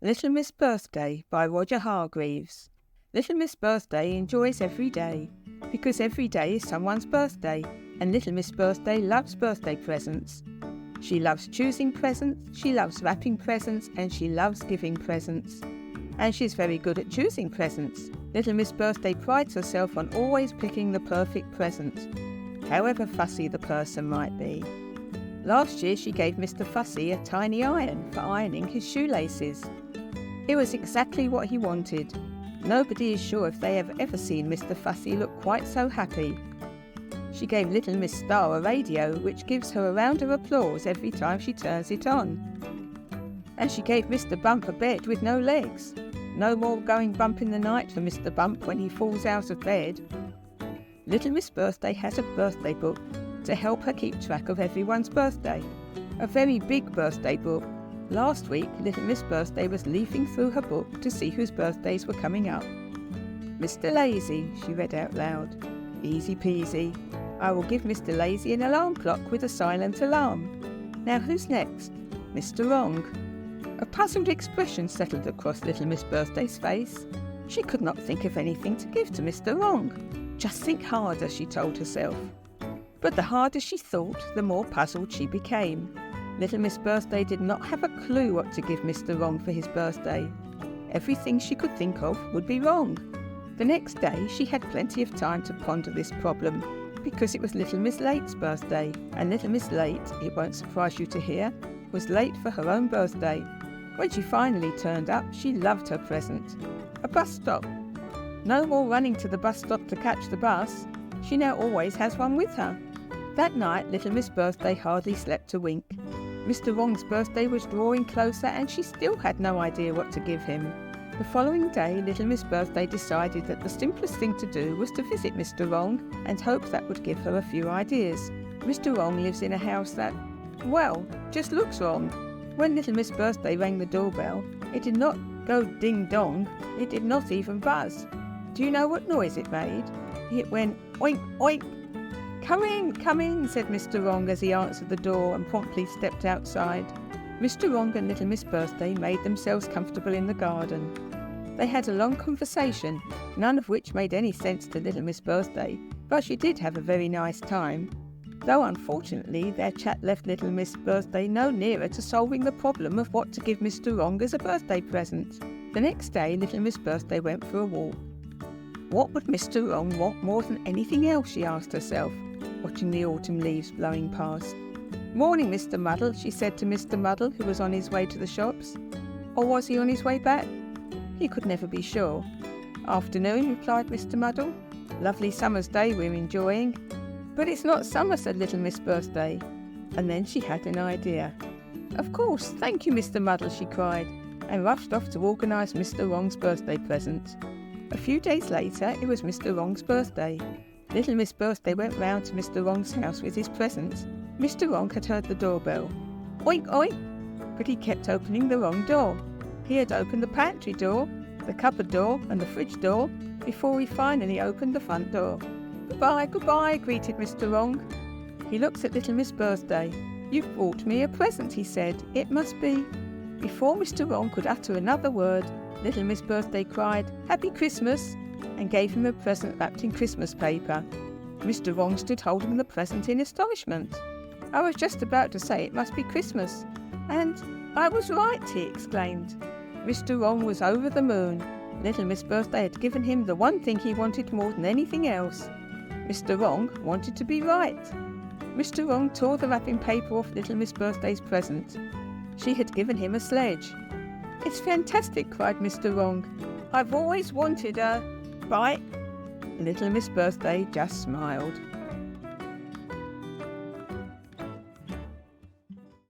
Little Miss Birthday by Roger Hargreaves. Little Miss Birthday enjoys every day, because every day is someone's birthday, and Little Miss Birthday loves birthday presents. She loves choosing presents, she loves wrapping presents, and she loves giving presents. And she's very good at choosing presents. Little Miss Birthday prides herself on always picking the perfect present, however fussy the person might be. Last year she gave Mr. Fussy a tiny iron for ironing his shoelaces. It was exactly what he wanted. Nobody is sure if they have ever seen Mr. Fussy look quite so happy. She gave Little Miss Star a radio, which gives her a round of applause every time she turns it on. And she gave Mr. Bump a bed with no legs. No more going bump in the night for Mr. Bump when he falls out of bed. Little Miss Birthday has a birthday book to help her keep track of everyone's birthday. A very big birthday book. Last week, Little Miss Birthday was leafing through her book to see whose birthdays were coming up. Mr. Lazy, she read out loud. Easy peasy. I will give Mr. Lazy an alarm clock with a silent alarm. Now who's next? Mr. Wrong. A puzzled expression settled across Little Miss Birthday's face. She could not think of anything to give to Mr. Wrong. Just think harder, she told herself. But the harder she thought, the more puzzled she became. Little Miss Birthday did not have a clue what to give Mr. Wrong for his birthday. Everything she could think of would be wrong. The next day she had plenty of time to ponder this problem, because it was Little Miss Late's birthday, and Little Miss Late, it won't surprise you to hear, was late for her own birthday. When she finally turned up, she loved her present. A bus stop. No more running to the bus stop to catch the bus. She now always has one with her. That night, Little Miss Birthday hardly slept a wink. Mr. Wrong's birthday was drawing closer and she still had no idea what to give him. The following day, Little Miss Birthday decided that the simplest thing to do was to visit Mr. Wrong and hope that would give her a few ideas. Mr. Wrong lives in a house that, well, just looks wrong. When Little Miss Birthday rang the doorbell, it did not go ding-dong, it did not even buzz. Do you know what noise it made? It went oink, oink. Come in, said Mr. Wrong as he answered the door and promptly stepped outside. Mr. Wrong and Little Miss Birthday made themselves comfortable in the garden. They had a long conversation, none of which made any sense to Little Miss Birthday, but she did have a very nice time. Though unfortunately their chat left Little Miss Birthday no nearer to solving the problem of what to give Mr. Wrong as a birthday present. The next day Little Miss Birthday went for a walk. What would Mr. Wrong want more than anything else, she asked herself, watching the autumn leaves blowing past. Morning, Mr. Muddle, she said to Mr. Muddle, who was on his way to the shops. Or was he on his way back? He could never be sure. Afternoon, replied Mr. Muddle. Lovely summer's day we're enjoying. But it's not summer, said Little Miss Birthday. And then she had an idea. Of course, thank you, Mr. Muddle, she cried, and rushed off to organise Mr. Wrong's birthday present. A few days later, it was Mr. Wrong's birthday. Little Miss Birthday went round to Mr. Wrong's house with his presents. Mr. Wrong had heard the doorbell. Oink, oink! But he kept opening the wrong door. He had opened the pantry door, the cupboard door, and the fridge door before he finally opened the front door. Goodbye, goodbye, greeted Mr. Wrong. He looked at Little Miss Birthday. You've brought me a present, he said. It must be. Before Mr. Wrong could utter another word, Little Miss Birthday cried, Happy Christmas, and gave him a present wrapped in Christmas paper. Mr. Wrong stood holding the present in astonishment. I was just about to say it must be Christmas. And I was right, he exclaimed. Mr. Wrong was over the moon. Little Miss Birthday had given him the one thing he wanted more than anything else. Mr. Wrong wanted to be right. Mr. Wrong tore the wrapping paper off Little Miss Birthday's present. She had given him a sledge. It's fantastic, cried Mr. Wrong. I've always wanted a... Bite. Little Miss Birthday just smiled.